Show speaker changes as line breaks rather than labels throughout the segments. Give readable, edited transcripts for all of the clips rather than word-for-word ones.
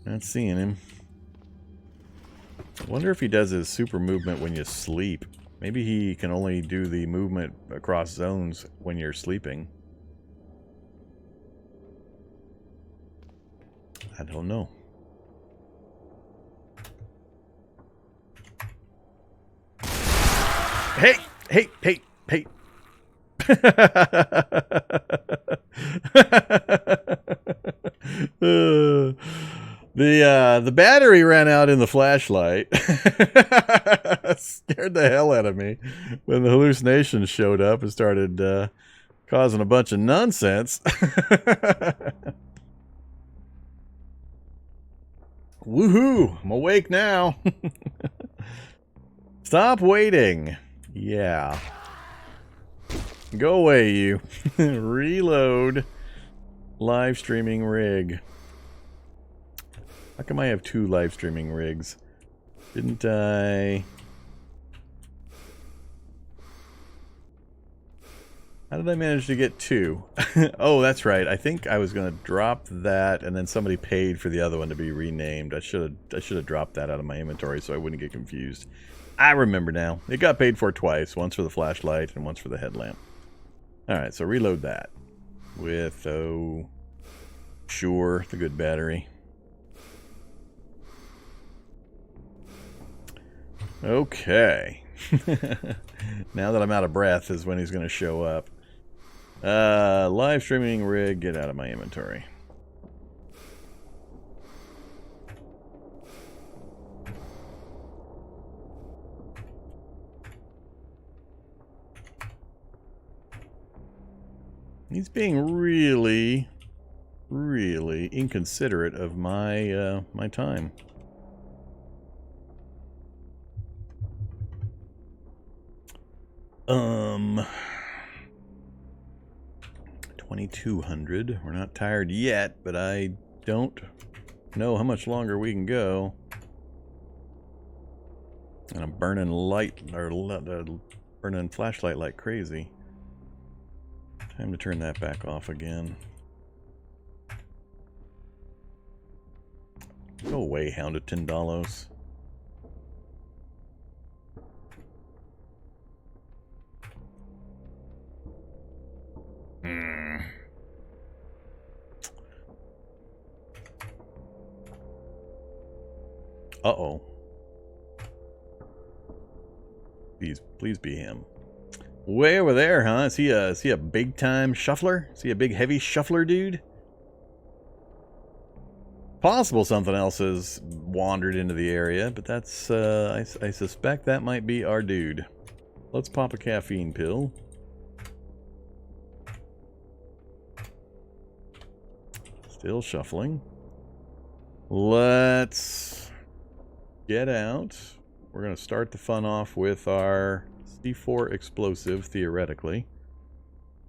Not seeing him. I wonder if he does his super movement when you sleep. Maybe he can only do the movement across zones when you're sleeping. I don't know. Hey! Hey! Hey! Hey! The battery ran out in the flashlight. Scared the hell out of me when the hallucinations showed up and started causing a bunch of nonsense. Woohoo! I'm awake now. Stop waiting. Yeah. Go away, you. Reload. Live streaming rig. How come I have 2 live streaming rigs? Didn't I? How did I manage to get 2? Oh, that's right. I think I was going to drop that, and then somebody paid for the other one to be renamed. I should have dropped that out of my inventory so I wouldn't get confused. I remember now. It got paid for twice. Once for the flashlight and once for the headlamp. Alright, so reload that. With, oh, sure, the good battery. Okay. Now that I'm out of breath is when he's going to show up. Live streaming rig, get out of my inventory. He's being really, really inconsiderate of my my time. $2,200. We're not tired yet, but I don't know how much longer we can go. And I'm burning light, or burning flashlight like crazy. Time to turn that back off again. Go away, Hounded Tindalos. Uh-oh. Please be him. Way over there, huh? Is he a big time shuffler? Is he a big heavy shuffler dude? Possible something else has wandered into the area, but that's I suspect that might be our dude. Let's pop a caffeine pill. Still shuffling. Let's get out. We're going to start the fun off with our C4 explosive, theoretically.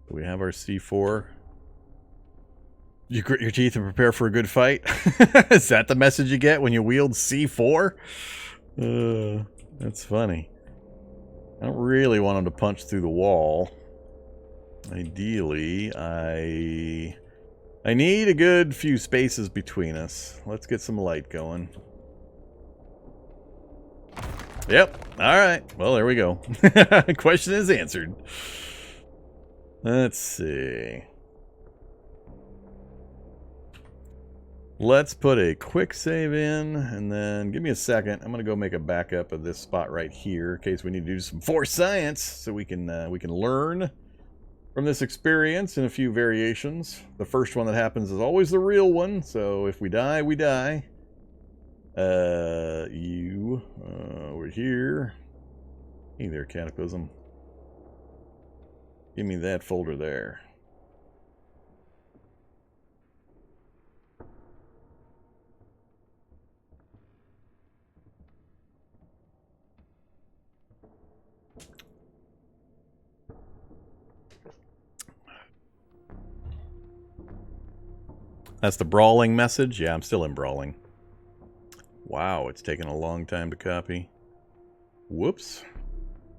We have our C4. You grit your teeth and prepare for a good fight? Is that the message you get when you wield C4? That's funny. I don't really want him to punch through the wall. Ideally, I need a good few spaces between us. Let's get some light going. Yep. Alright. Well, there we go. Question is answered. Let's see. Let's put a quick save in, and then give me a second. I'm going to go make a backup of this spot right here in case we need to do some Force Science so we can learn from this experience in a few variations. The first one that happens is always the real one, so if we die, we die. Over here. Hey there, Cataclysm. Give me that folder there. That's the brawling message? Yeah, I'm still in brawling. Wow, it's taken a long time to copy. Whoops.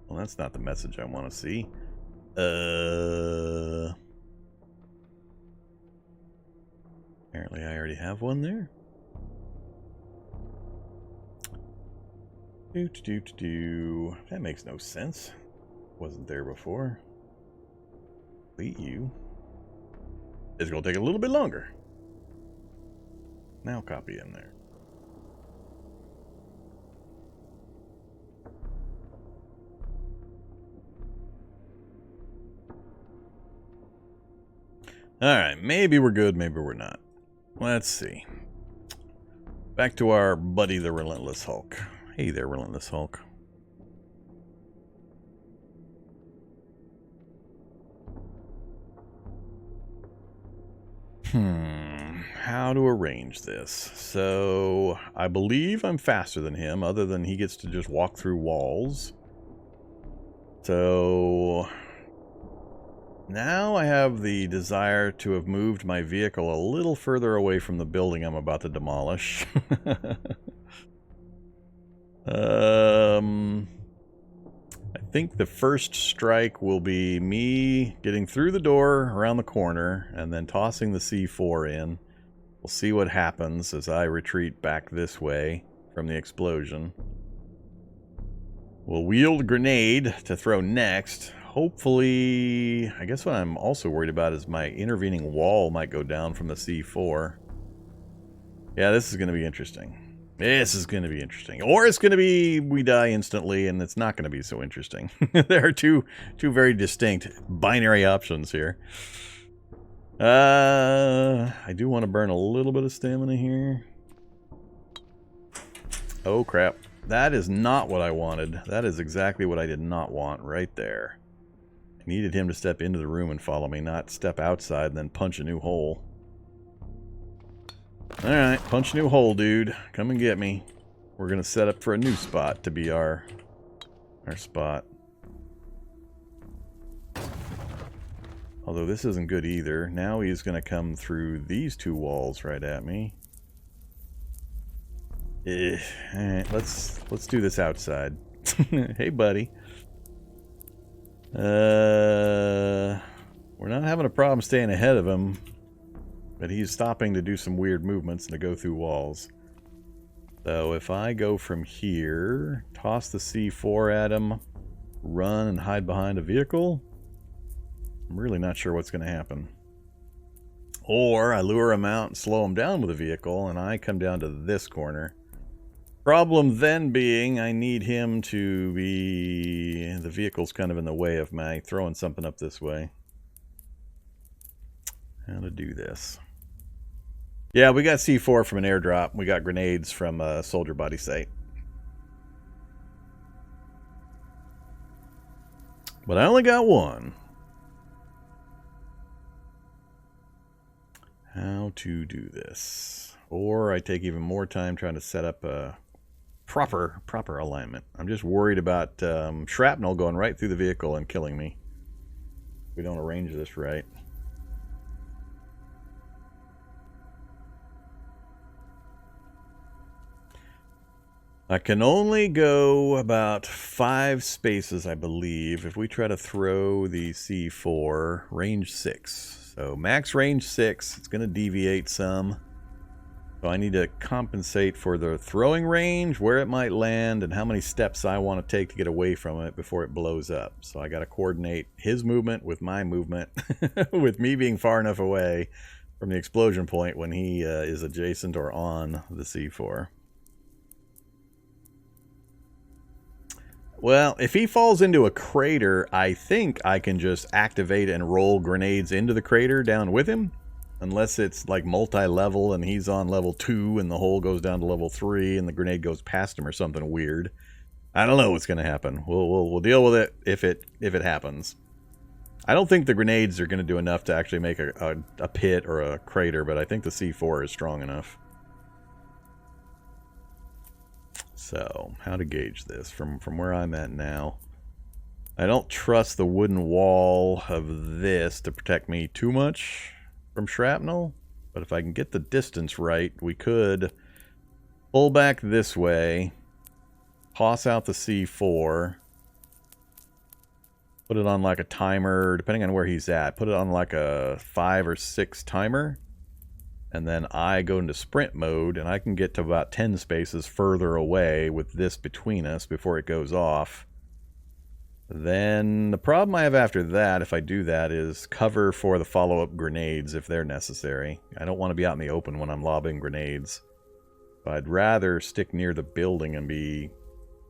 Well, that's not the message I want to see. Apparently I already have one there. That makes no sense. Wasn't there before. Delete you. It's going to take a little bit longer. Now copy in there. Alright, maybe we're good, maybe we're not. Let's see. Back to our buddy, the Relentless Hulk. Hey there, Relentless Hulk. How to arrange this? So, I believe I'm faster than him, other than he gets to just walk through walls. So, now I have the desire to have moved my vehicle a little further away from the building I'm about to demolish. I think the first strike will be me getting through the door around the corner and then tossing the C4 in. We'll see what happens as I retreat back this way from the explosion. We'll wield a grenade to throw next. Hopefully, I guess what I'm also worried about is my intervening wall might go down from the C4. Yeah, this is going to be interesting. This is going to be interesting. Or it's going to be we die instantly and it's not going to be so interesting. There are two very distinct binary options here. I do want to burn a little bit of stamina here. Oh crap. That is not what I wanted. That is exactly what I did not want right there. I needed him to step into the room and follow me, not step outside and then punch a new hole. Alright, punch a new hole, dude. Come and get me. We're going to set up for a new spot to be our spot. Although this isn't good either. Now he's going to come through these two walls right at me. Alright, let's do this outside. Hey, buddy. We're not having a problem staying ahead of him. But he's stopping to do some weird movements and to go through walls. So if I go from here, toss the C4 at him, run and hide behind a vehicle, I'm really not sure what's going to happen. Or I lure him out and slow him down with a vehicle, and I come down to this corner. Problem then being, I need him to be... The vehicle's kind of in the way of my throwing something up this way. How to do this? Yeah, we got C4 from an airdrop. We got grenades from a soldier body site. But I only got one. How to do this? Or I take even more time trying to set up a proper alignment. I'm just worried about shrapnel going right through the vehicle and killing me. We don't arrange this right. I can only go about 5 spaces, I believe, if we try to throw the C4 range 6. So max range 6, it's going to deviate some. So I need to compensate for the throwing range, where it might land, and how many steps I want to take to get away from it before it blows up. So I got to coordinate his movement with my movement, with me being far enough away from the explosion point when he is adjacent or on the C4. Well, if he falls into a crater, I think I can just activate and roll grenades into the crater down with him. Unless it's like multi-level and he's on level 2 and the hole goes down to level 3 and the grenade goes past him or something weird. I don't know what's going to happen. We'll deal with it if it happens. I don't think the grenades are going to do enough to actually make a pit or a crater, but I think the C4 is strong enough. So, how to gauge this from where I'm at now. I don't trust the wooden wall of this to protect me too much from shrapnel, but if I can get the distance right, we could pull back this way, toss out the C4, put it on like a timer, depending on where he's at, put it on like a 5 or 6 timer, and then I go into sprint mode, and I can get to about 10 spaces further away with this between us before it goes off. Then the problem I have after that, if I do that, is cover for the follow-up grenades if they're necessary. I don't want to be out in the open when I'm lobbing grenades. But I'd rather stick near the building and be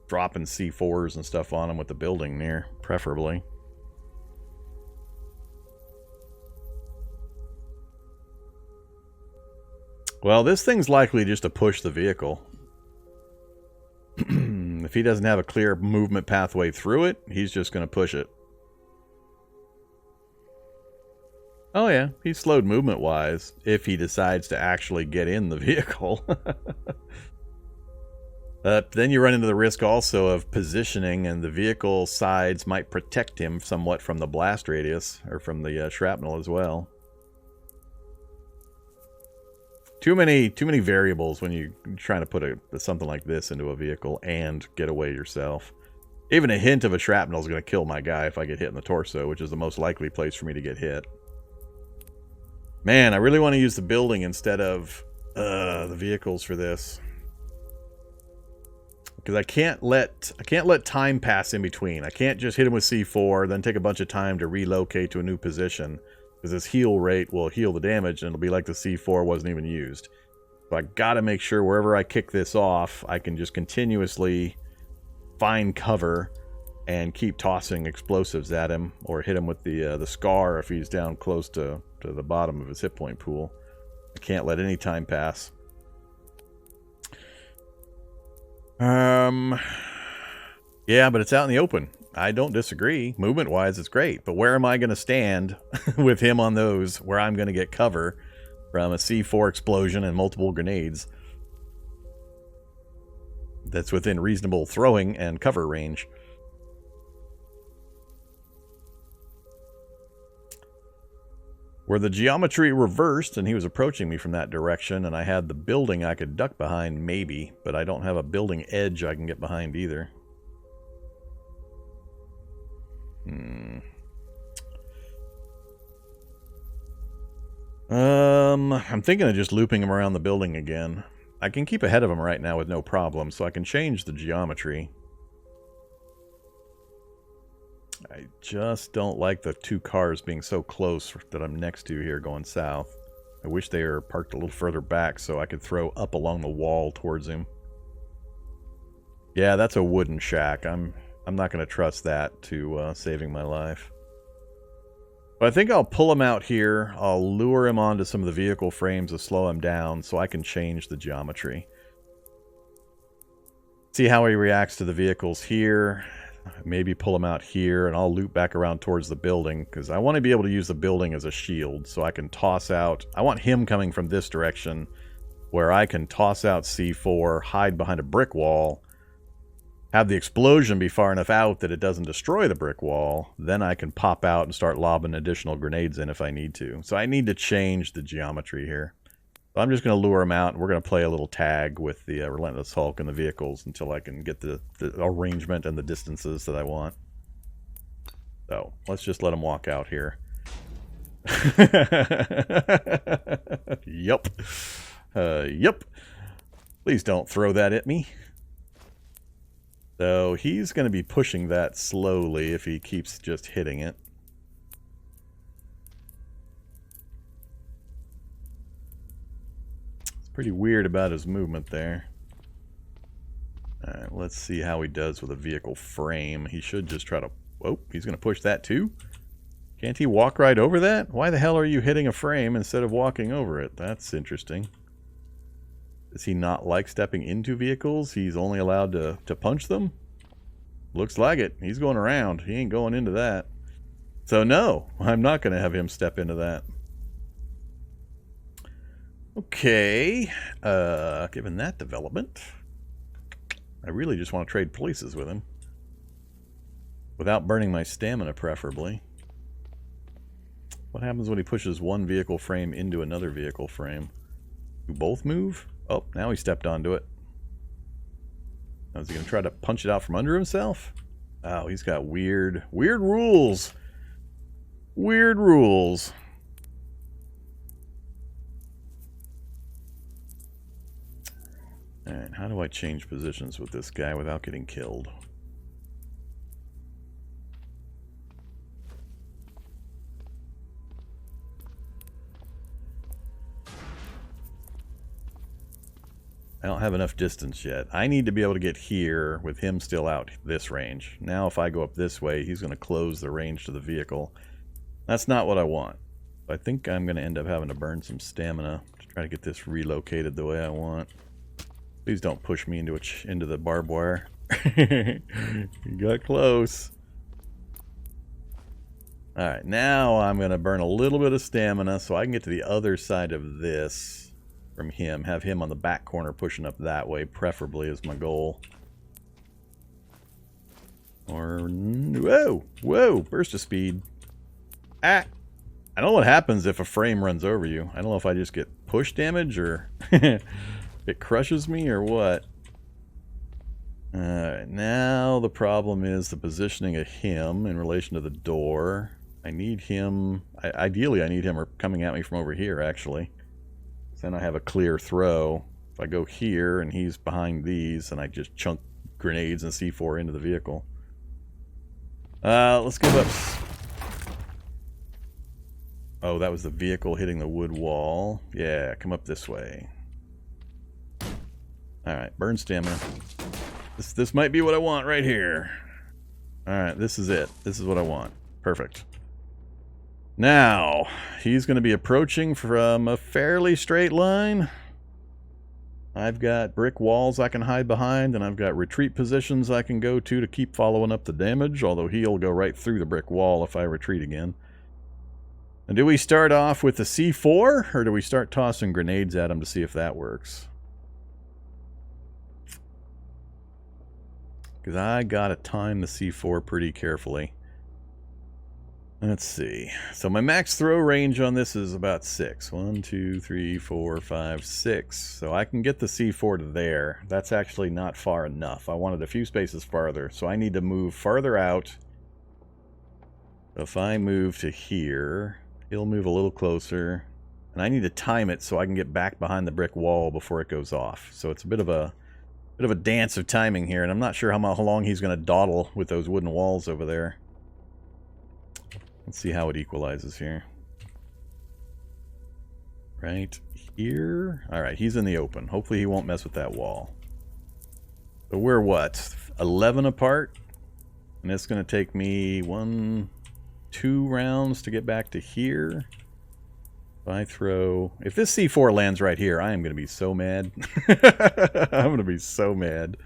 dropping C4s and stuff on them with the building near, preferably. Well, this thing's likely just to push the vehicle. If he doesn't have a clear movement pathway through it, he's just going to push it. Oh yeah, he's slowed movement-wise, if he decides to actually get in the vehicle. Then you run into the risk also of positioning, and the vehicle sides might protect him somewhat from the blast radius, or from the shrapnel as well. Too many variables when you're trying to put something like this into a vehicle and get away yourself. Even a hint of a shrapnel is going to kill my guy if I get hit in the torso, which is the most likely place for me to get hit. Man, I really want to use the building instead of the vehicles for this. Because I can't let time pass in between. I can't just hit him with C4, then take a bunch of time to relocate to a new position. Because his heal rate will heal the damage, and it'll be like the C4 wasn't even used. So I gotta make sure wherever I kick this off, I can just continuously find cover and keep tossing explosives at him, or hit him with the scar if he's down close to the bottom of his hit point pool. I can't let any time pass. Yeah, but it's out in the open. I don't disagree. Movement-wise, it's great. But where am I going to stand with him on those where I'm going to get cover from a C4 explosion and multiple grenades that's within reasonable throwing and cover range? Were the geometry reversed and he was approaching me from that direction and I had the building I could duck behind, maybe, but I don't have a building edge I can get behind either. I'm thinking of just looping him around the building again. I can keep ahead of him right now with no problem, so I can change the geometry. I just don't like the two cars being so close that I'm next to here going south. I wish they were parked a little further back so I could throw up along the wall towards him. Yeah, that's a wooden shack. I'm not going to trust that to saving my life. But I think I'll pull him out here. I'll lure him onto some of the vehicle frames to slow him down so I can change the geometry. See how he reacts to the vehicles here. Maybe pull him out here, and I'll loop back around towards the building, because I want to be able to use the building as a shield, so I can toss out... I want him coming from this direction, where I can toss out C4, hide behind a brick wall, have the explosion be far enough out that it doesn't destroy the brick wall, then I can pop out and start lobbing additional grenades in if I need to. So I need to change the geometry here. So I'm just going to lure him out, and we're going to play a little tag with the Relentless Hulk and the vehicles until I can get the arrangement and the distances that I want. So let's just let him walk out here. Yup. Yup. Please don't throw that at me. So he's going to be pushing that slowly if he keeps just hitting it. Pretty weird about his movement there. Alright, let's see how he does with a vehicle frame. He should just try to... Oh, he's going to push that too? Can't he walk right over that? Why the hell are you hitting a frame instead of walking over it? That's interesting. Does he not like stepping into vehicles? He's only allowed to punch them? Looks like it. He's going around. He ain't going into that. So no, I'm not going to have him step into that. Okay, given that development, I really just want to trade places with him. Without burning my stamina, preferably. What happens when he pushes one vehicle frame into another vehicle frame? Do both move? Oh, now he stepped onto it. Now is he going to try to punch it out from under himself? Oh, he's got weird rules. Weird rules. Alright, how do I change positions with this guy without getting killed? I don't have enough distance yet. I need to be able to get here with him still out this range. Now if I go up this way, he's going to close the range to the vehicle. That's not what I want. I think I'm going to end up having to burn some stamina to try to get this relocated the way I want. Please don't push me into the barbed wire. You got close. Alright, now I'm going to burn a little bit of stamina so I can get to the other side of this. From him, have him on the back corner pushing up that way, preferably is my goal. Or, whoa, burst of speed. I don't know what happens if a frame runs over you. I don't know if I just get push damage or it crushes me or what. Alright, now the problem is the positioning of him in relation to the door. I need him, ideally I need him coming at me from over here actually. Then I have a clear throw. If I go here and he's behind these, and I just chunk grenades and C4 into the vehicle. Let's give up. Oh, that was the vehicle hitting the wood wall. Yeah, come up this way. Alright, burn stamina. This might be what I want right here. Alright, this is it. This is what I want. Perfect. Now, he's going to be approaching from a fairly straight line. I've got brick walls I can hide behind, and I've got retreat positions I can go to keep following up the damage, although he'll go right through the brick wall if I retreat again. And do we start off with the C4, or do we start tossing grenades at him to see if that works? Because I got to time the C4 pretty carefully. Let's see. So my max throw range on this is about 6. 1, 2, 3, 4, 5, 6. So I can get the C4 to there. That's actually not far enough. I wanted a few spaces farther. So I need to move farther out. If I move to here, he'll move a little closer. And I need to time it so I can get back behind the brick wall before it goes off. So it's a bit of a dance of timing here. And I'm not sure how long he's going to dawdle with those wooden walls over there. Let's see how it equalizes here. Right here. Alright, he's in the open. Hopefully he won't mess with that wall. So we're what? 11 apart? And it's going to take me 2 rounds to get back to here. If I throw... If this C4 lands right here, I am going to be so mad. I'm going to be so mad.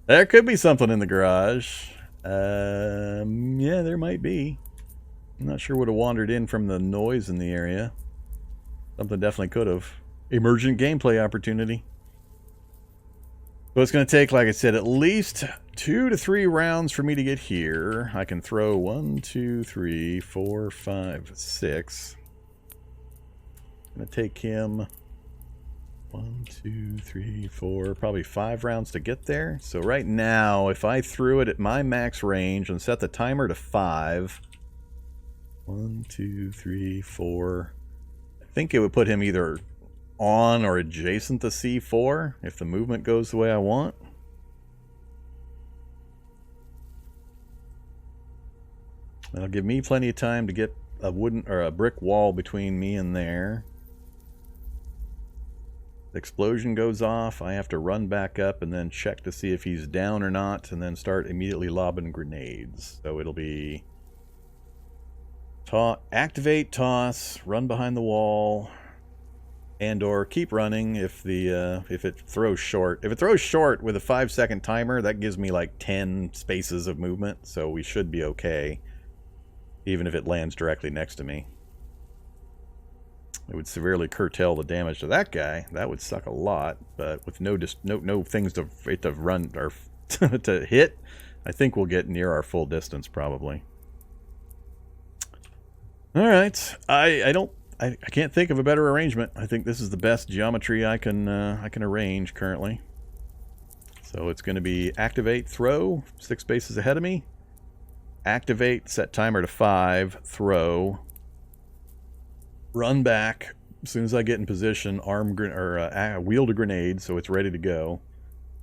There could be something in the garage. Yeah, there might be. I'm not sure would have wandered in from the noise in the area. Something definitely could have. Emergent gameplay opportunity. So it's going to take, like I said, at least 2 to 3 rounds for me to get here. I can throw 1, 2, 3, 4, 5, 6. I'm going to take him 1, 2, 3, 4, probably 5 rounds to get there. So right now, if I threw it at my max range and set the timer to 5... 1, 2, 3, 4. I think it would put him either on or adjacent to C4 if the movement goes the way I want. That'll give me plenty of time to get a wooden or a brick wall between me and there. The explosion goes off. I have to run back up and then check to see if he's down or not, and then start immediately lobbing grenades. So it'll be activate, toss, run behind the wall, and or keep running if it throws short. If it throws short with a 5-second timer, that gives me like 10 spaces of movement, so we should be okay, even if it lands directly next to me. It would severely curtail the damage to that guy. That would suck a lot, but with no things to run or to hit, I think we'll get near our full distance probably. All right, I can't think of a better arrangement. I think this is the best geometry I can arrange currently. So it's going to be activate, throw, 6 spaces ahead of me. Activate, set timer to 5, throw, run back, As soon as I get in position, wield a grenade so it's ready to go.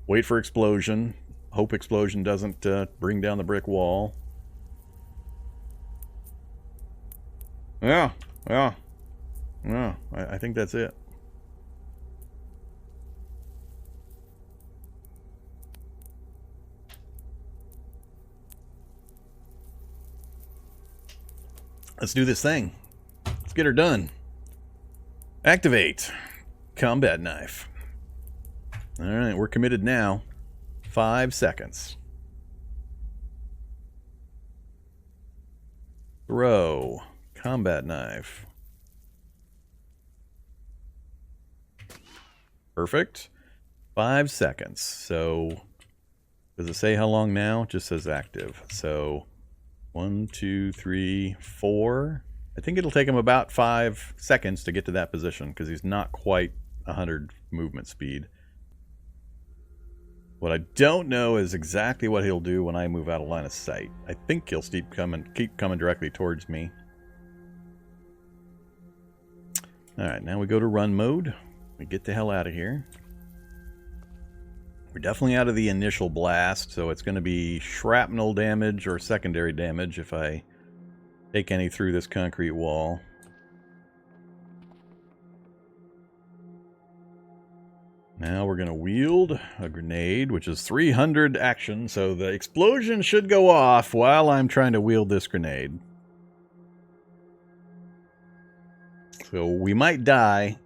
Wait for explosion. Hope explosion doesn't bring down the brick wall. Yeah. I think that's it. Let's do this thing. Let's get her done. Activate. Combat knife. Alright, we're committed now. 5 seconds. Throw. Combat knife. Perfect. 5 seconds. So, does it say how long now? It just says active. So, 1, 2, 3, 4. I think it'll take him about 5 seconds to get to that position because he's not quite 100 movement speed. What I don't know is exactly what he'll do when I move out of line of sight. I think he'll keep coming directly towards me. Alright, now we go to run mode. We get the hell out of here. We're definitely out of the initial blast, so it's going to be shrapnel damage or secondary damage if I take any through this concrete wall. Now we're going to wield a grenade, which is 300 action, so the explosion should go off while I'm trying to wield this grenade. So we might die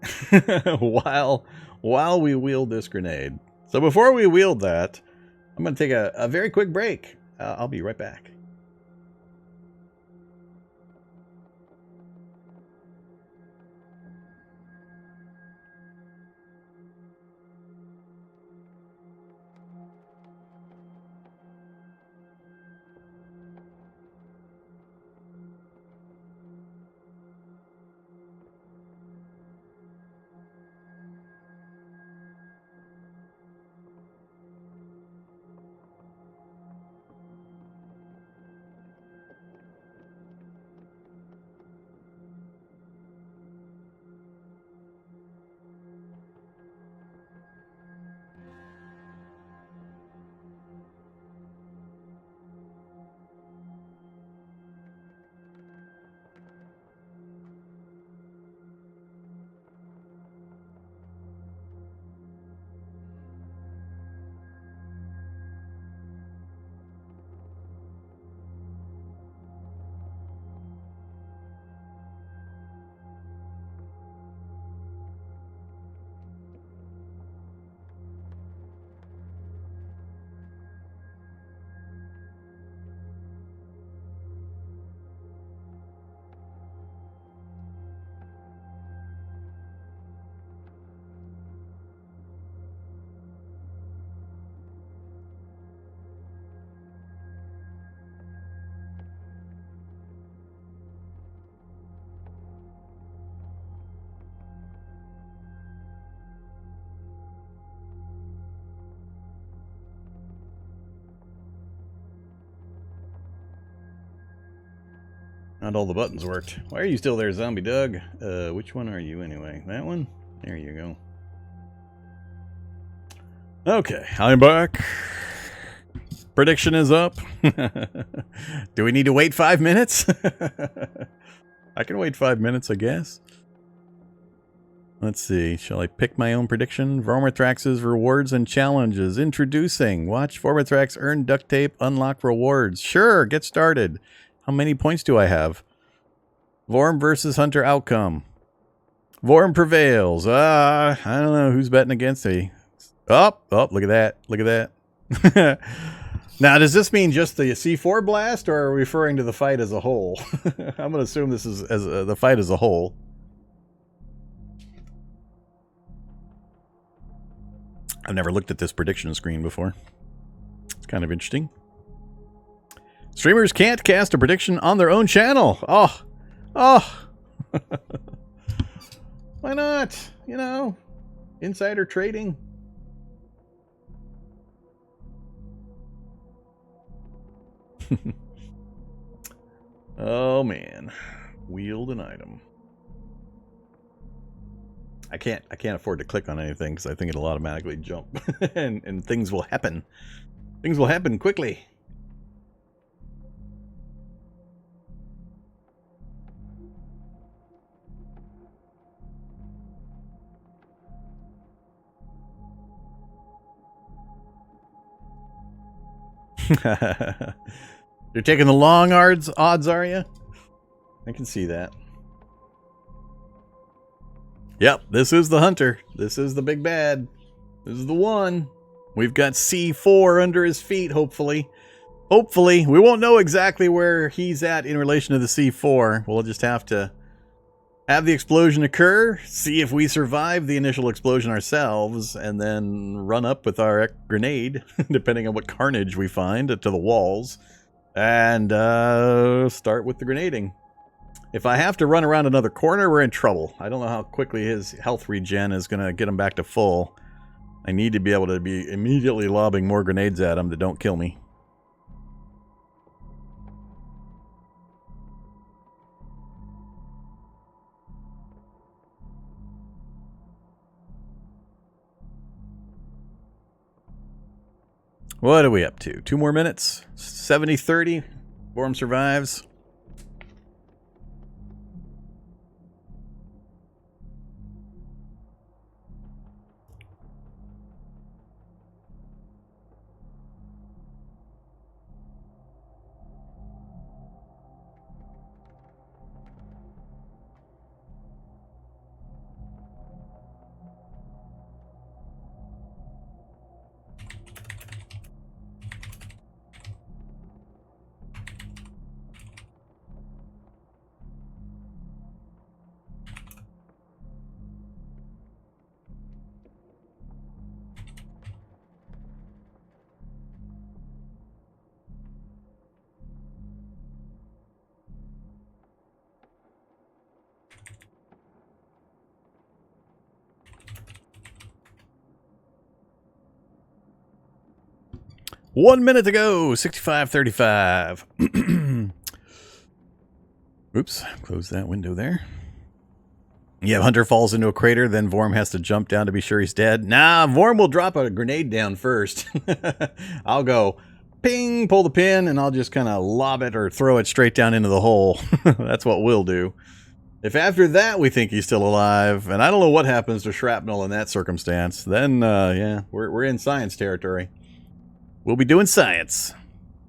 while we wield this grenade. So before we wield that, I'm going to take a very quick break. I'll be right back. Not all the buttons worked. Why are you still there, Zombie Doug? Which one are you anyway? That one? There you go. Okay, I'm back. Prediction is up. Do we need to wait 5 minutes? I can wait 5 minutes, I guess. Let's see. Shall I pick my own prediction? Vormithrax's rewards and challenges. Introducing. Watch Vormithrax earn duct tape, unlock rewards. Sure, get started. How many points do I have? Vorm versus Hunter outcome. Vorm prevails. I don't know who's betting against me. Oh, look at that. Look at that. Now, does this mean just the C4 blast, or are we referring to the fight as a whole? I'm going to assume this is the fight as a whole. I've never looked at this prediction screen before. It's kind of interesting. Streamers can't cast a prediction on their own channel. Oh. Why not? You know, insider trading. Oh man, wield an item. I can't afford to click on anything because I think it'll automatically jump and things will happen. Things will happen quickly. You're taking the long odds, are you? I can see that. Yep, this is the hunter. This is the big bad. This is the one. We've got C4 under his feet, hopefully. Hopefully. We won't know exactly where he's at in relation to the C4. We'll just have to have the explosion occur, see if we survive the initial explosion ourselves, and then run up with our grenade, depending on what carnage we find, to the walls, and start with the grenading. If I have to run around another corner, we're in trouble. I don't know how quickly his health regen is going to get him back to full. I need to be able to be immediately lobbing more grenades at him that don't kill me. What are we up to? 2 more minutes? 70-30. Vorm survives. One minute to go. 65-35. Oops. Close that window there. Yeah, Hunter falls into a crater, then Vorm has to jump down to be sure he's dead. Nah, Vorm will drop a grenade down first. I'll go ping, pull the pin, and I'll just kind of lob it or throw it straight down into the hole. That's what we'll do. If after that we think he's still alive, and I don't know what happens to shrapnel in that circumstance, then, yeah, we're in science territory. We'll be doing science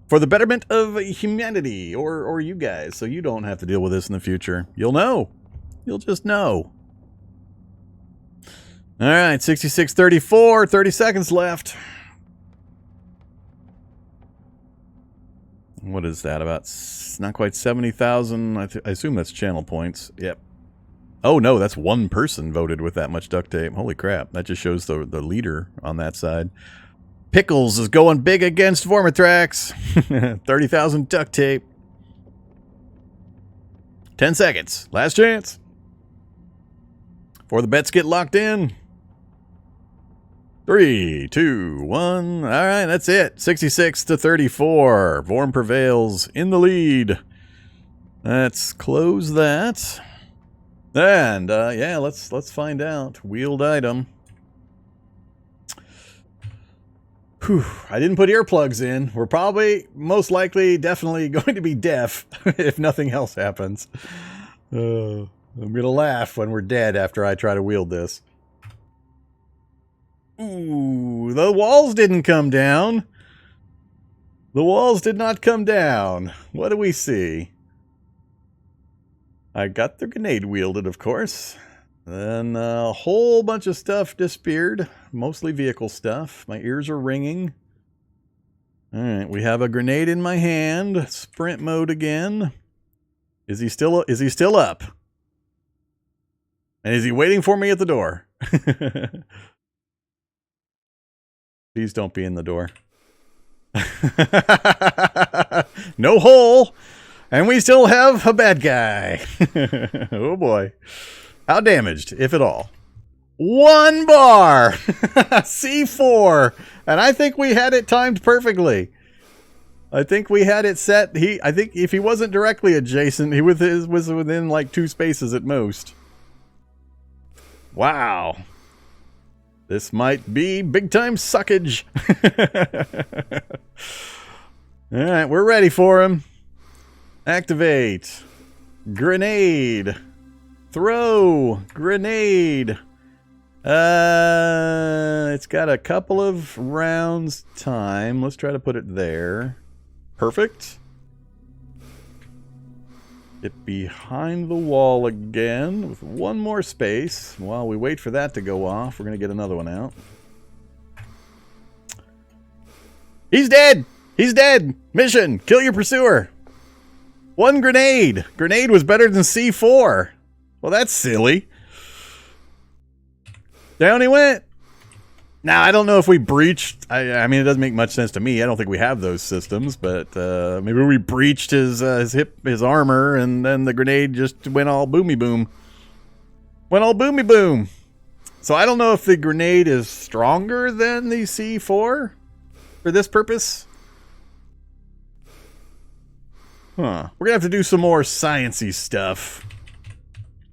for the betterment of humanity, or you guys, so you don't have to deal with this in the future. You'll know. You'll just know. All right, 66-34, 30 seconds left. What is that, about not quite 70,000? I assume that's channel points. Yep. Oh, no, that's one person voted with that much duct tape. Holy crap, that just shows the leader on that side. Pickles is going big against Vormatrax. 30,000 duct tape. 10 seconds. Last chance. Before the bets get locked in. 3, 2, 1. All right, that's it. 66-34. Vorm prevails in the lead. Let's close that. And, yeah, let's find out. Wheeled item. Whew, I didn't put earplugs in. We're probably, most likely, definitely going to be deaf if nothing else happens. I'm going to laugh when we're dead after I try to wield this. Ooh, the walls didn't come down. The walls did not come down. What do we see? I got the grenade wielded, of course. Then a whole bunch of stuff disappeared. Mostly vehicle stuff. My ears are ringing. Alright, we have a grenade in my hand. Sprint mode again. Is he still up? And is he waiting for me at the door? Please don't be in the door. No hole! And we still have a bad guy. Oh boy. How damaged, if at all? 1 bar! C4! And I think we had it timed perfectly. I think we had it set. I think if he wasn't directly adjacent, he was within like 2 spaces at most. Wow. This might be big time suckage. Alright, we're ready for him. Activate. Grenade. Throw. Grenade. It's got a couple of rounds time. Let's try to put it there. Perfect. Get behind the wall again with one more space. While we wait for that to go off, we're going to get another one out. He's dead! He's dead! Mission! Kill your pursuer! One grenade! Grenade was better than C4! Well, that's silly. Down he went! Now, I don't know if we breached... I mean, it doesn't make much sense to me. I don't think we have those systems, but maybe we breached his armor, and then the grenade just went all boomy boom. Went all boomy boom! So I don't know if the grenade is stronger than the C4 for this purpose. Huh. We're gonna have to do some more sciencey stuff.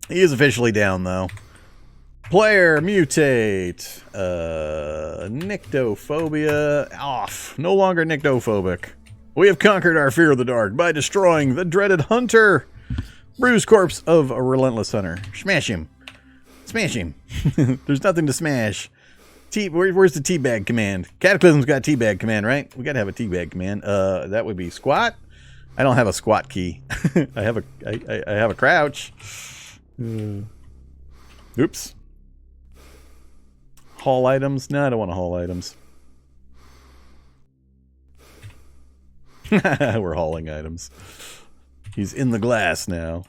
He is officially down, though. Player mutate. Nyctophobia off. No longer nyctophobic. We have conquered our fear of the dark by destroying the dreaded hunter. Bruised corpse of a relentless hunter. Smash him. Smash him. There's nothing to smash. Where's the teabag command? Cataclysm's got teabag command, right? We gotta have a teabag command. That would be squat. I don't have a squat key. I have a crouch. Oops. Haul items? No, I don't want to haul items. We're hauling items. He's in the glass now.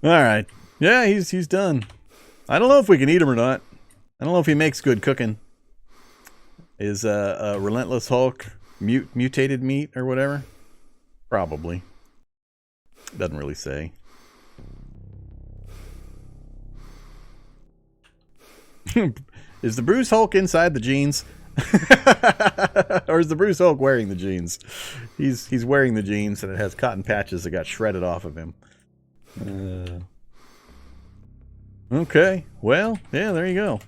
Alright. Yeah, he's done. I don't know if we can eat him or not. I don't know if he makes good cooking. Is a Relentless Hulk mutated meat or whatever? Probably. Doesn't really say. Is the Bruce Hulk inside the jeans? Or is the Bruce Hulk wearing the jeans? He's wearing the jeans, and it has cotton patches that got shredded off of him. Okay. Well, yeah, there you go.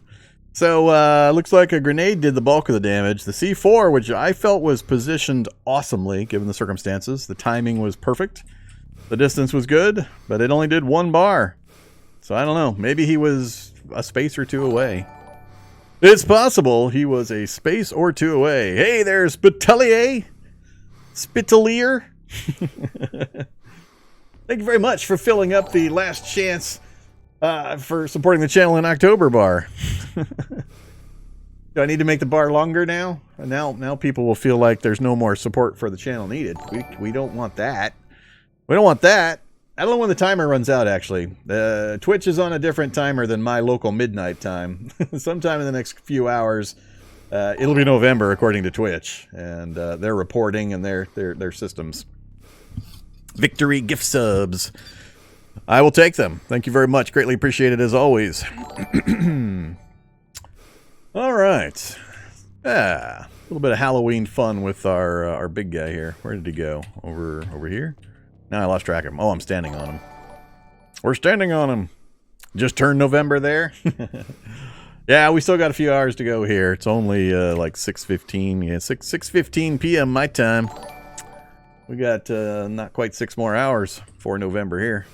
So, looks like a grenade did the bulk of the damage. The C4, which I felt was positioned awesomely, given the circumstances. The timing was perfect. The distance was good, but it only did 1 bar. So, I don't know. Maybe he was a space or 2 away. It's possible he was a space or 2 away. Hey there, Spitalier! Spitalier! Thank you very much for filling up the last chance for supporting the channel in October bar. Do I need to make the bar longer now? Now people will feel like there's no more support for the channel needed. We don't want that. We don't want that. I don't know when the timer runs out, actually. Twitch is on a different timer than my local midnight time. Sometime in the next few hours, it'll be November, according to Twitch. And their reporting and their systems. Victory gift subs. I will take them. Thank you very much. Greatly appreciated as always. All right. A little bit of Halloween fun with our big guy here. Where did he go? Over here? Now I lost track of him. Oh, I'm standing on him. We're standing on him. Just turned November there. Yeah, we still got a few hours to go here. It's only like 6:15. Yeah, 6:15 p.m. my time. We got not quite 6 more hours for November here.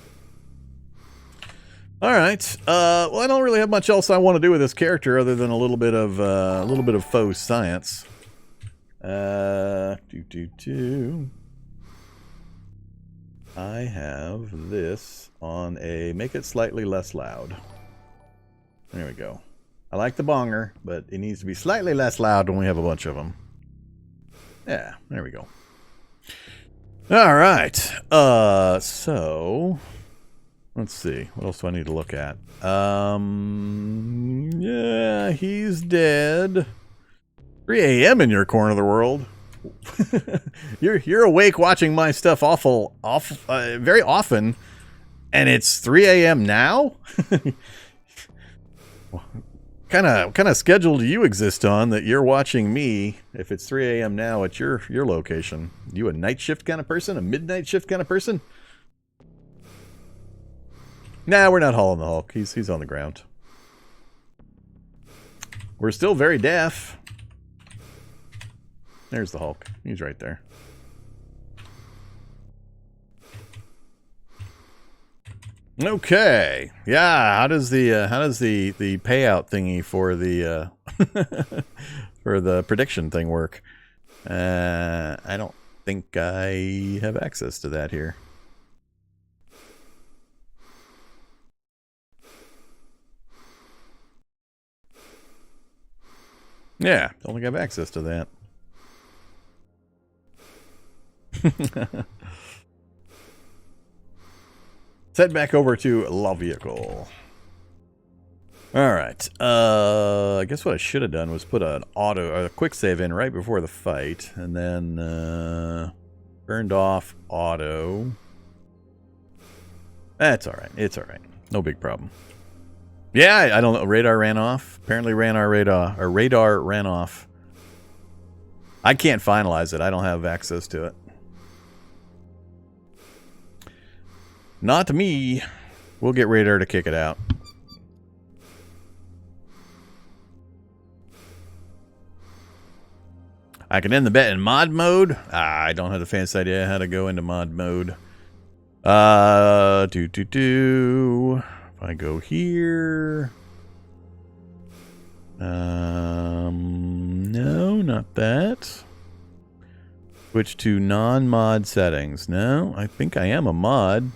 All right. Well, I don't really have much else I want to do with this character other than a little bit of faux science. I have this on a make it slightly less loud. There we go. I like the bonger, but it needs to be slightly less loud when we have a bunch of them. Yeah, there we go. All right. So let's see. What else do I need to look at? Yeah, he's dead. 3 a.m. in your corner of the world. you're awake watching my stuff very often, and it's 3 a.m. now? Kind of schedule do you exist on that you're watching me if it's 3 a.m. now at your location? You a night shift kind of person? A midnight shift kind of person? Nah, we're not hauling the Hulk. He's on the ground. We're still very deaf. There's the Hulk. He's right there. Okay. Yeah, how does the payout thingy for the for the prediction thing work? I don't think I have access to that here. Yeah, don't think I have access to that. Let's head back over to La Vehicle. Alright, I guess what I should have done was put a quick save in right before the fight, and then turned off auto. That's alright, it's alright. No big problem. Yeah, I don't know, radar ran off. Apparently our radar ran off. I can't finalize it, I don't have access to it. Not me. We'll get radar to kick it out. I can end the bet in mod mode. I don't have the fancy idea how to go into mod mode. If I go here. No, not that. Switch to non-mod settings. No, I think I am a mod.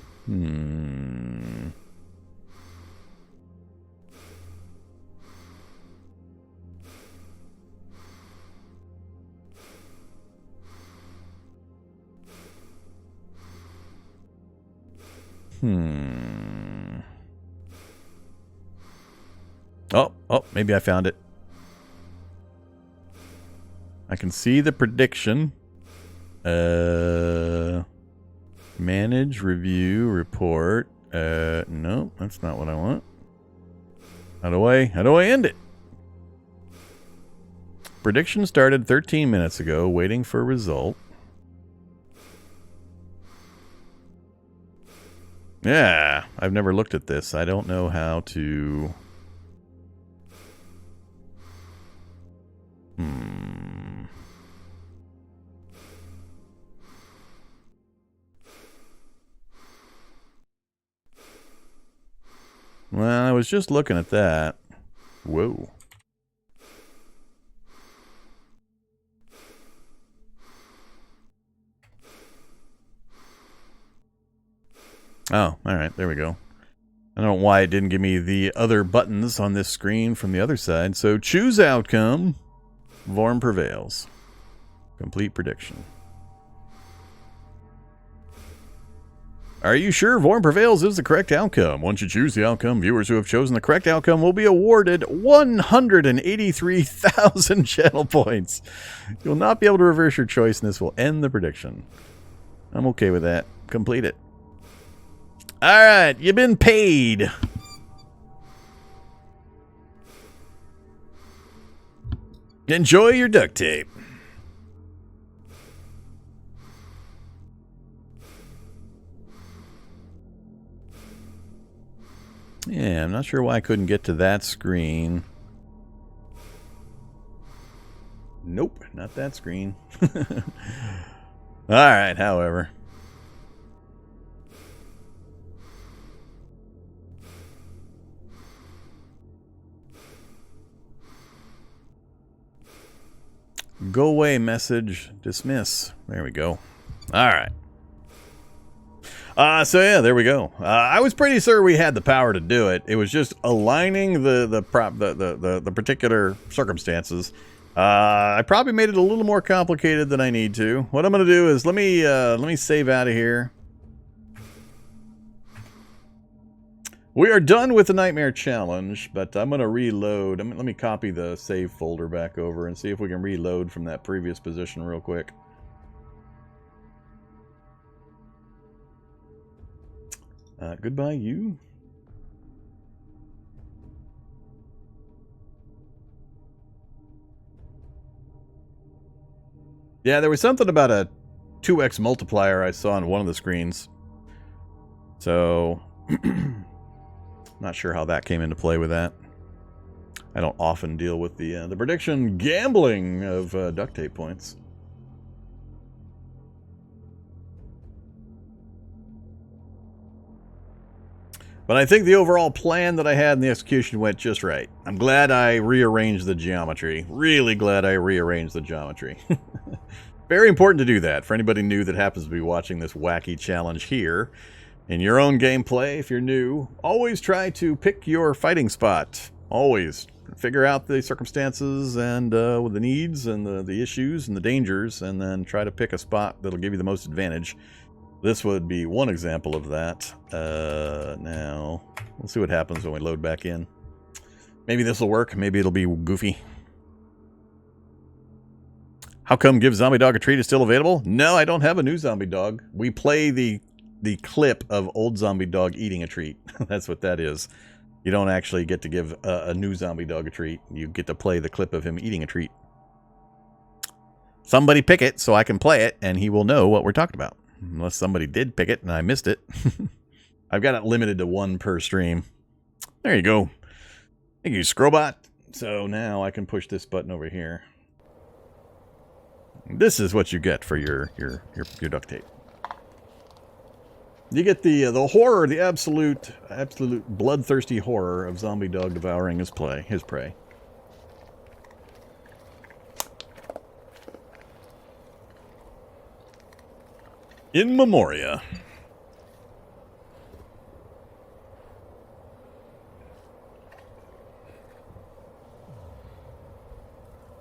Oh, maybe I found it. I can see the prediction. Manage, review, report. No, that's not what I want. How do I end it? Prediction started 13 minutes ago, waiting for result. Yeah, I've never looked at this. I don't know how to... Well, I was just looking at that. Whoa. Oh, alright, there we go. I don't know why it didn't give me the other buttons on this screen from the other side. So, choose outcome. Vorm prevails. Complete prediction. Are you sure Vorm prevails is the correct outcome? Once you choose the outcome, viewers who have chosen the correct outcome will be awarded 183,000 channel points. You'll not be able to reverse your choice, and this will end the prediction. I'm okay with that. Complete it. Alright, you've been paid. Enjoy your duct tape. Yeah, I'm not sure why I couldn't get to that screen. Nope, not that screen. Alright, however. Go away message. Dismiss. There we go. Alright. So yeah, there we go. I was pretty sure we had the power to do it. It was just aligning the particular circumstances. I probably made it a little more complicated than I need to. What I'm gonna do is let me save out of here. We are done with the Nightmare Challenge, but I'm gonna reload. Let me copy the save folder back over and see if we can reload from that previous position real quick. Goodbye, you. Yeah, there was something about a 2x multiplier I saw on one of the screens. So, not sure how that came into play with that. I don't often deal with the prediction gambling of duct tape points. But I think the overall plan that I had in the execution went just right. I'm glad I rearranged the geometry. Really glad I rearranged the geometry. Very important to do that. For anybody new that happens to be watching this wacky challenge here, in your own gameplay, if you're new, always try to pick your fighting spot. Always. Figure out the circumstances and the needs and the issues and the dangers, and then try to pick a spot that'll give you the most advantage. This would be one example of that. Now, we'll see what happens when we load back in. Maybe this will work. Maybe it'll be goofy. How come Give Zombie Dog a Treat is still available? No, I don't have a new Zombie Dog. We play the clip of old Zombie Dog eating a treat. That's what that is. You don't actually get to give a new Zombie Dog a treat. You get to play the clip of him eating a treat. Somebody pick it so I can play it, and he will know what we're talking about. Unless somebody did pick it and I missed it. I've got it limited to 1 per stream. There you go. Thank you, Scrobot. So now I can push this button over here. This is what you get for your duct tape. You get the horror, the absolute bloodthirsty horror of Zombie Dog devouring his prey. In Memoria.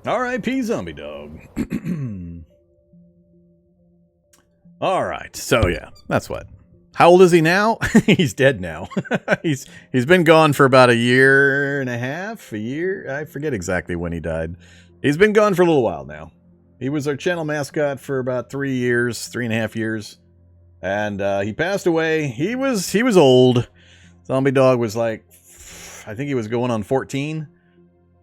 R.I.P. Zombie Dog. All right, so yeah, that's what. How old is he now? He's dead now. He's been gone for about a year and a half, a year. I forget exactly when he died. He's been gone for a little while now. He was our channel mascot for about 3 years, 3.5 years, and he passed away. He was old. Zombie Dog was like, I think he was going on 14,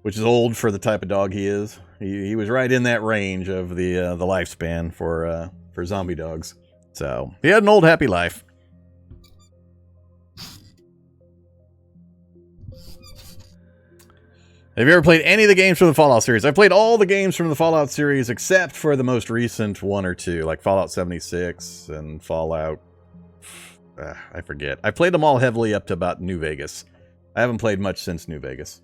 which is old for the type of dog he is. He was right in that range of the lifespan for zombie dogs. So he had an old happy life. Have you ever played any of the games from the Fallout series? I've played all the games from the Fallout series except for the most recent 1 or 2, like Fallout 76 and Fallout... I forget. I played them all heavily up to about New Vegas. I haven't played much since New Vegas.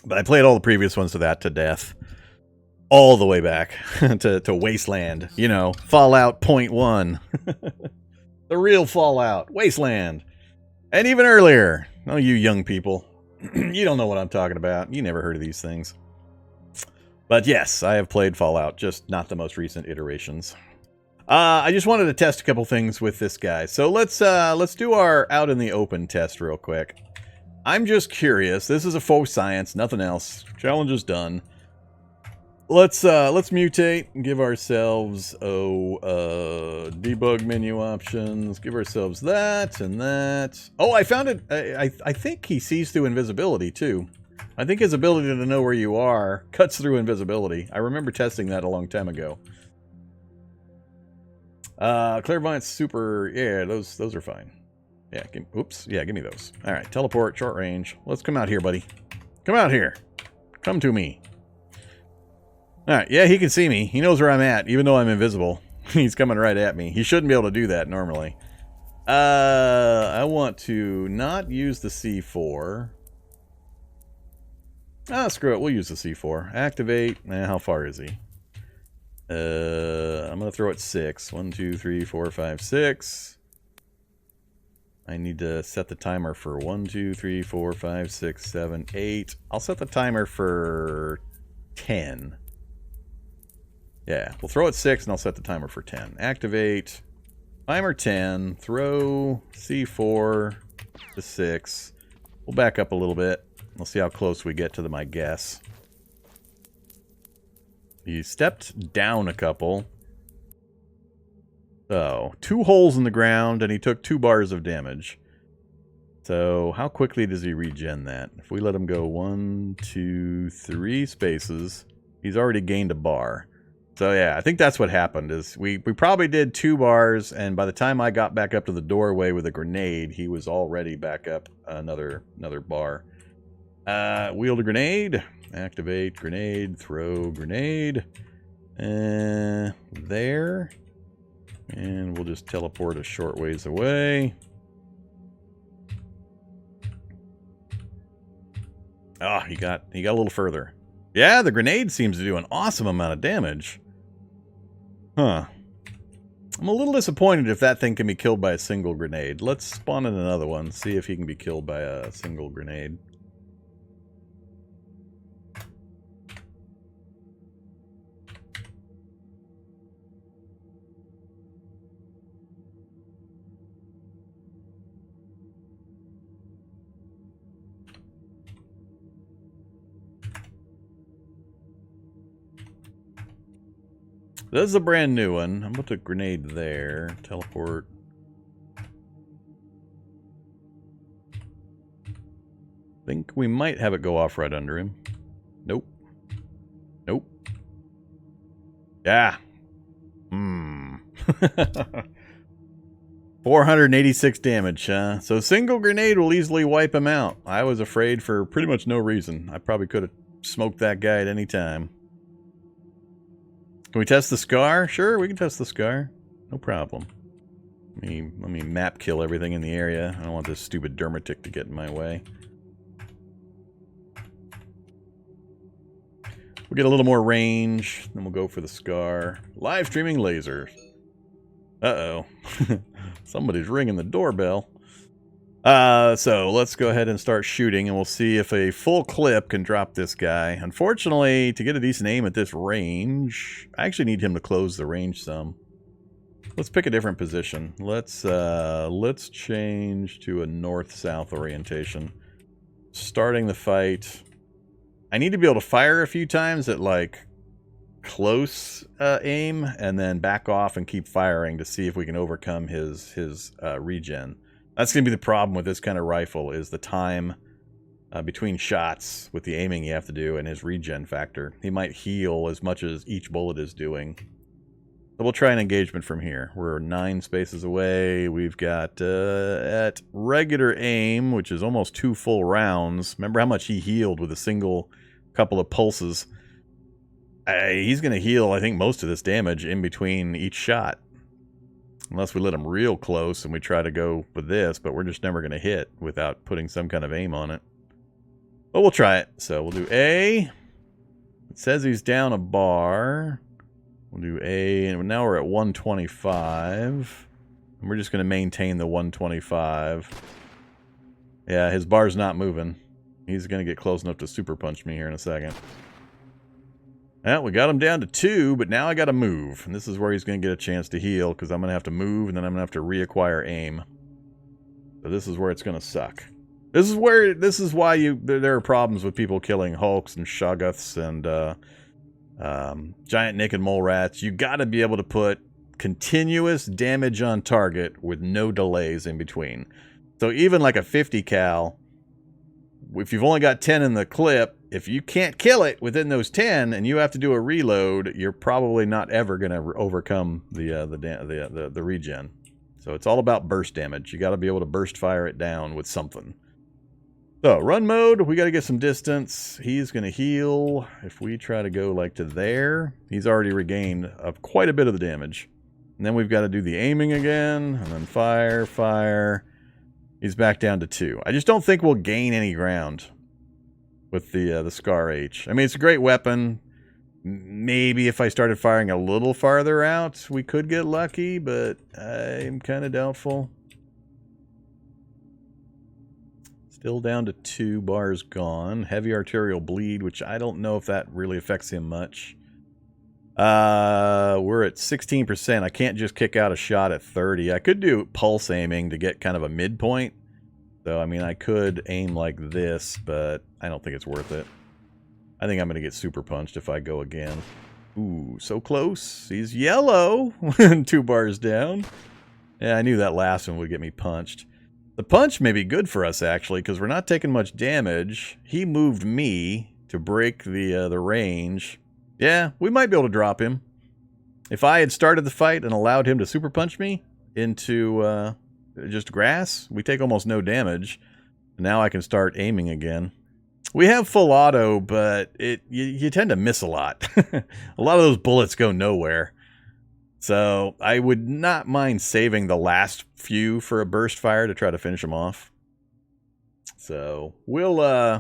But I played all the previous ones to that to death. All the way back to Wasteland. You know, Fallout .1. The real Fallout. Wasteland. And even earlier. Oh, you young people. You don't know what I'm talking about. You never heard of these things. But yes, I have played Fallout, just not the most recent iterations. I just wanted to test a couple things with this guy. So let's do our out in the open test real quick. I'm just curious. This is a faux science, nothing else. Challenge is done. Let's mutate and give ourselves debug menu options. Give ourselves that and that. Oh, I found it. I think he sees through invisibility too. I think his ability to know where you are cuts through invisibility. I remember testing that a long time ago. Clairvoyance super. Yeah, those are fine. Yeah. Oops. Yeah, give me those. All right. Teleport, short range. Let's come out here, buddy. Come out here. Come to me. Alright, yeah, he can see me. He knows where I'm at, even though I'm invisible. He's coming right at me. He shouldn't be able to do that normally. I want to not use the C4. Ah, screw it. We'll use the C4. Activate. How far is he? I'm going to throw it 6. 1, 2, 3, 4, 5, 6. I need to set the timer for 1, 2, 3, 4, 5, 6, 7, 8. I'll set the timer for 10. Yeah, we'll throw it 6 and I'll set the timer for 10. Activate. Timer 10. Throw C4 to 6. We'll back up a little bit. We'll see how close we get to my guess. He stepped down a couple. So, 2 holes in the ground and he took 2 bars of damage. So, how quickly does he regen that? If we let him go 1, 2, 3 spaces, he's already gained a bar. So yeah, I think that's what happened, is we probably did 2 bars, and by the time I got back up to the doorway with a grenade, he was already back up another bar. Wield a grenade. Activate grenade. Throw grenade. There. And we'll just teleport a short ways away. Ah, he got a little further. Yeah, the grenade seems to do an awesome amount of damage. Huh. I'm a little disappointed if that thing can be killed by a single grenade. Let's spawn in another one, see if he can be killed by a single grenade. This is a brand new one. I'm going to put a grenade there. Teleport. Think we might have it go off right under him. Nope. Nope. Yeah. 486 damage, huh? So single grenade will easily wipe him out. I was afraid for pretty much no reason. I probably could have smoked that guy at any time. Can we test the scar? Sure, we can test the scar. No problem. Let me map kill everything in the area. I don't want this stupid dermatic to get in my way. We'll get a little more range, then we'll go for the scar. Live streaming lasers. Uh-oh. Somebody's ringing the doorbell. So let's go ahead and start shooting, and we'll see if a full clip can drop this guy. Unfortunately, to get a decent aim at this range, I actually need him to close the range some. Let's pick a different position. Let's change to a north-south orientation. Starting the fight. I need to be able to fire a few times at, like, close aim, and then back off and keep firing to see if we can overcome his regen. That's going to be the problem with this kind of rifle, is the time between shots with the aiming you have to do and his regen factor. He might heal as much as each bullet is doing. So we'll try an engagement from here. We're 9 spaces away. We've got at regular aim, which is almost 2 full rounds. Remember how much he healed with a single couple of pulses. He's going to heal, I think, most of this damage in between each shot. Unless we let him real close and we try to go with this, but we're just never going to hit without putting some kind of aim on it. But we'll try it. So we'll do A. It says he's down a bar. We'll do A, and now we're at 125. And we're just going to maintain the 125. Yeah, his bar's not moving. He's going to get close enough to super punch me here in a second. Well, we got him down to 2, but now I got to move. And this is where he's going to get a chance to heal, because I'm going to have to move, and then I'm going to have to reacquire aim. So this is where it's going to suck. This is why there are problems with people killing Hulks and Shoggoths and giant naked mole rats. You got to be able to put continuous damage on target with no delays in between. So even like a 50 cal, if you've only got 10 in the clip, if you can't kill it within those 10 and you have to do a reload, you're probably not ever going to overcome the regen. So it's all about burst damage. You got to be able to burst fire it down with something. So run mode, we got to get some distance. He's going to heal. If we try to go like to there, he's already regained quite a bit of the damage. And then we've got to do the aiming again, and then fire, fire. He's back down to 2. I just don't think we'll gain any ground with the Scar H. I mean, it's a great weapon. Maybe if I started firing a little farther out, we could get lucky, but I'm kind of doubtful. Still down to 2. Bars gone. Heavy arterial bleed, which I don't know if that really affects him much. We're at 16%. I can't just kick out a shot at 30. I could do pulse aiming to get kind of a midpoint. So, I mean, I could aim like this, but I don't think it's worth it. I think I'm going to get super punched if I go again. Ooh, so close. He's yellow. 2 bars down. Yeah, I knew that last one would get me punched. The punch may be good for us, actually, because we're not taking much damage. He moved me to break the range. Yeah, we might be able to drop him. If I had started the fight and allowed him to super punch me into just grass, we take almost no damage. Now I can start aiming again. We have full auto, but you tend to miss a lot. A lot of those bullets go nowhere. So I would not mind saving the last few for a burst fire to try to finish them off. So we'll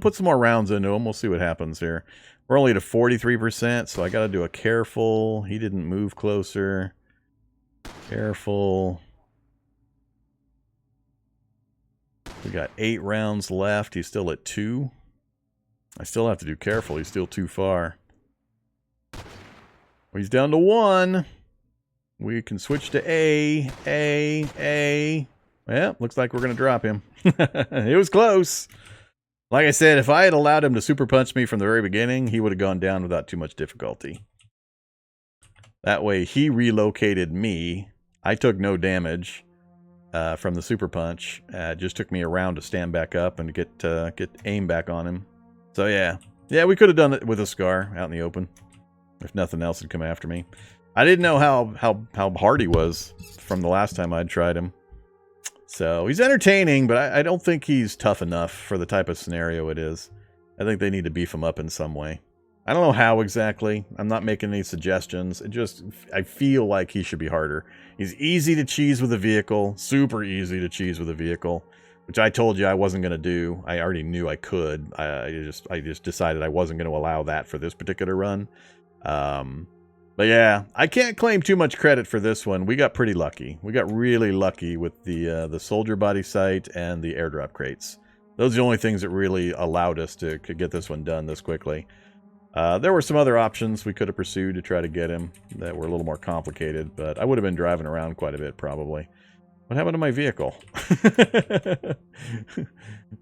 put some more rounds into them. We'll see what happens here. We're only to 43%, so I got to do a careful. He didn't move closer. Careful. We got 8 rounds left. He's still at 2. I still have to do careful. He's still too far. He's down to 1. We can switch to A. Well, looks like we're going to drop him. It was close. Like I said, if I had allowed him to super punch me from the very beginning, he would have gone down without too much difficulty. That way, he relocated me. I took no damage from the super punch. It just took me a round to stand back up and get aim back on him. So yeah, we could have done it with a scar out in the open if nothing else had come after me. I didn't know how hard he was from the last time I'd tried him. So he's entertaining, but I don't think he's tough enough for the type of scenario it is. I think they need to beef him up in some way. I don't know how exactly. I'm not making any suggestions. I feel like he should be harder. He's easy to cheese with a vehicle, super easy to cheese with a vehicle, which I told you I wasn't going to do. I already knew I could. I just decided I wasn't going to allow that for this particular run. But yeah, I can't claim too much credit for this one. We got pretty lucky. We got really lucky with the soldier body sight and the airdrop crates. Those are the only things that really allowed us to get this one done this quickly. There were some other options we could have pursued to try to get him that were a little more complicated, but I would have been driving around quite a bit probably. What happened to my vehicle? I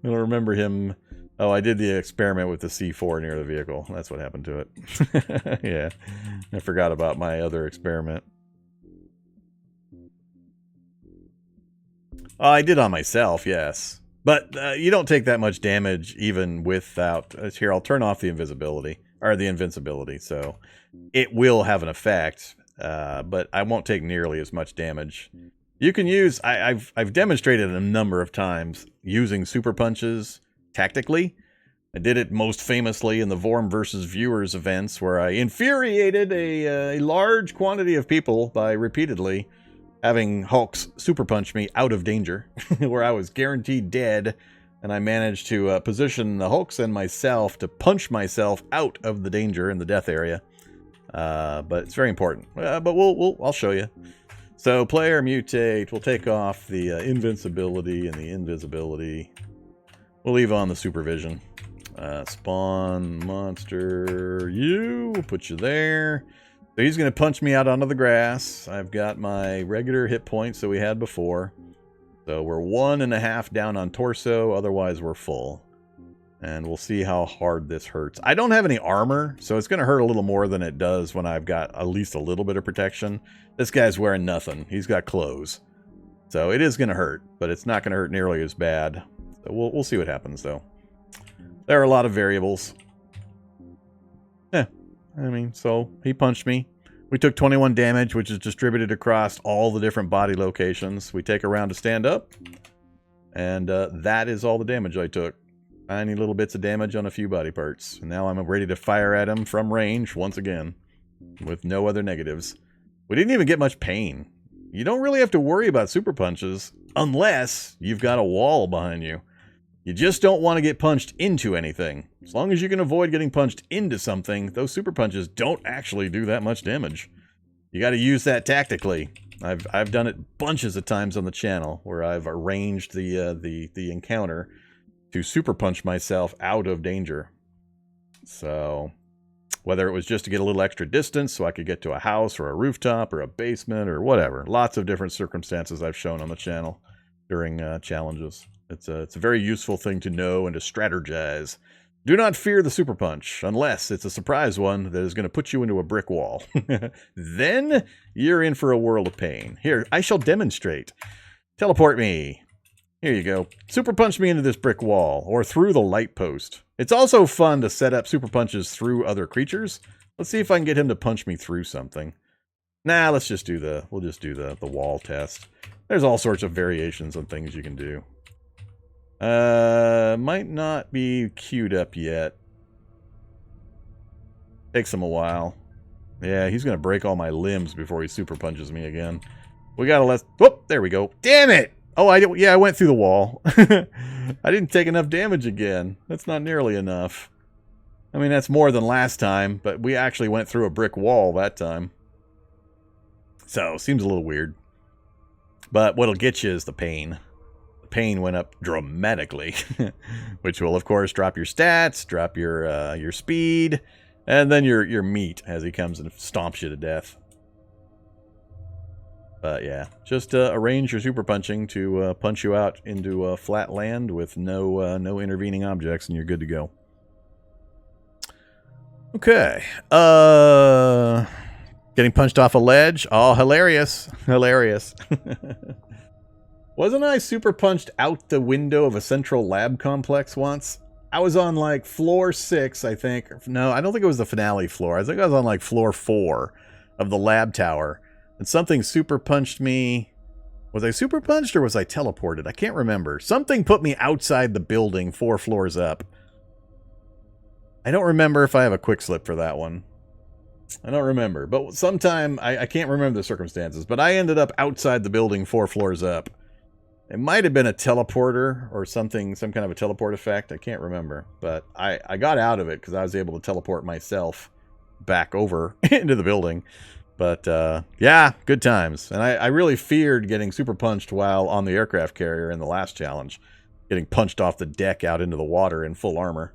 don't remember him. Oh, I did the experiment with the C4 near the vehicle. That's what happened to it. Yeah, I forgot about my other experiment. Oh, I did on myself, yes. But you don't take that much damage even without... Here, I'll turn off the invisibility. Or the invincibility, so it will have an effect. But I won't take nearly as much damage. You can use... I've demonstrated a number of times using super punches... tactically. I did it most famously in the Vorm versus Viewers events where I infuriated a large quantity of people by repeatedly having Hulks super punch me out of danger where I was guaranteed dead, and I managed to position the Hulks and myself to punch myself out of the danger in the death area. But it's very important. But I'll show you. So player mutate. We'll take off the invincibility and the invisibility. We'll leave on the supervision. Spawn monster. We'll put you there. So he's going to punch me out onto the grass. I've got my regular hit points that we had before. So we're 1.5 down on torso. Otherwise, we're full. And we'll see how hard this hurts. I don't have any armor, so it's going to hurt a little more than it does when I've got at least a little bit of protection. This guy's wearing nothing. He's got clothes. So it is going to hurt, but it's not going to hurt nearly as bad. So we'll see what happens, though. There are a lot of variables. Yeah, I mean, so he punched me. We took 21 damage, which is distributed across all the different body locations. We take a round to stand up, and that is all the damage I took. Tiny little bits of damage on a few body parts. And now I'm ready to fire at him from range once again, with no other negatives. We didn't even get much pain. You don't really have to worry about super punches unless you've got a wall behind you. You just don't want to get punched into anything. As long as you can avoid getting punched into something, those super punches don't actually do that much damage. You got to use that tactically. I've done it bunches of times on the channel where I've arranged the encounter to super punch myself out of danger. So whether it was just to get a little extra distance so I could get to a house or a rooftop or a basement or whatever. Lots of different circumstances I've shown on the channel during challenges. It's a very useful thing to know and to strategize. Do not fear the super punch, unless it's a surprise one that is going to put you into a brick wall. Then you're in for a world of pain. Here, I shall demonstrate. Teleport me. Here you go. Super punch me into this brick wall, or through the light post. It's also fun to set up super punches through other creatures. Let's see if I can get him to punch me through something. Nah, we'll just do the wall test. There's all sorts of variations on things you can do. Might not be queued up yet. Takes him a while. Yeah, he's gonna break all my limbs before he super punches me again. We gotta let... Whoop! There we go. Damn it! Oh, yeah, I went through the wall. I didn't take enough damage again. That's not nearly enough. I mean, that's more than last time, but we actually went through a brick wall that time. So, seems a little weird. But what'll get you is the pain. The pain went up dramatically, which will, of course, drop your stats, drop your speed, and then your meat as he comes and stomps you to death. But yeah, just arrange your super punching to punch you out into flat land with no intervening objects, and you're good to go. Okay. Getting punched off a ledge. Oh, hilarious. Hilarious. Wasn't I super punched out the window of a central lab complex once? I was on like floor 6, I think. No, I don't think it was the finale floor. I think I was on like floor 4 of the lab tower. And something super punched me. Was I super punched or was I teleported? I can't remember. Something put me outside the building 4 floors up. I don't remember if I have a quick slip for that one. I don't remember. But sometime, I can't remember the circumstances. But I ended up outside the building 4 floors up. It might have been a teleporter or something, some kind of a teleport effect. I can't remember. But I got out of it because I was able to teleport myself back over into the building. But, yeah, good times. And I really feared getting super punched while on the aircraft carrier in the last challenge. Getting punched off the deck out into the water in full armor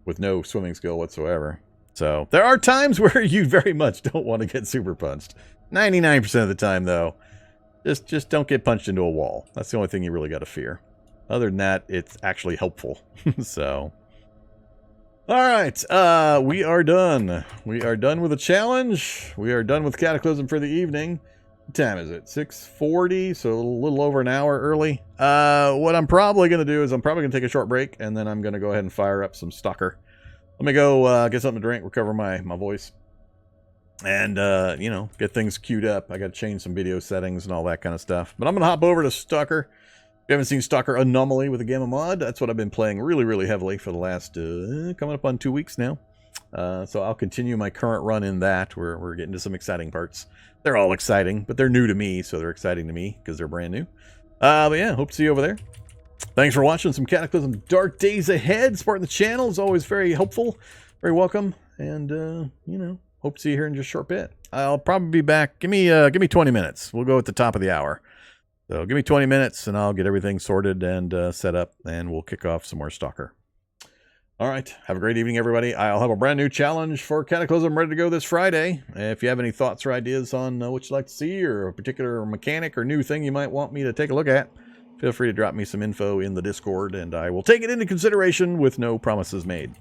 with no swimming skill whatsoever. So, there are times where you very much don't want to get super punched. 99% of the time, though, just don't get punched into a wall. That's the only thing you really got to fear. Other than that, it's actually helpful. So... Alright, we are done. We are done with the challenge. We are done with Cataclysm for the evening. What time is it? 6:40, so a little over an hour early. What I'm probably going to do is I'm probably going to take a short break, and then I'm going to go ahead and fire up some Stalker. Let me go get something to drink, recover my voice, and, you know, get things queued up. I got to change some video settings and all that kind of stuff. But I'm going to hop over to Stalker. If you haven't seen Stalker Anomaly with a Gamma mod, that's what I've been playing really, really heavily for the last, coming up on 2 weeks now. So I'll continue my current run in that. We're getting to some exciting parts. They're all exciting, but they're new to me, so they're exciting to me because they're brand new. But yeah, hope to see you over there. Thanks for watching some Cataclysm Dark Days Ahead. Supporting the channel is always very helpful, very welcome, and, you know, hope to see you here in just a short bit. I'll probably be back. Give me 20 minutes. We'll go at the top of the hour. So give me 20 minutes and I'll get everything sorted and set up, and we'll kick off some more Stalker. All right. Have a great evening, everybody. I'll have a brand new challenge for Cataclysm ready to go this Friday. If you have any thoughts or ideas on what you'd like to see, or a particular mechanic or new thing you might want me to take a look at, feel free to drop me some info in the Discord, and I will take it into consideration with no promises made.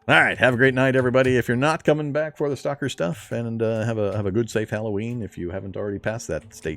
All right. Have a great night, everybody. If you're not coming back for the Stalker stuff, and have a good, safe Halloween if you haven't already passed that state.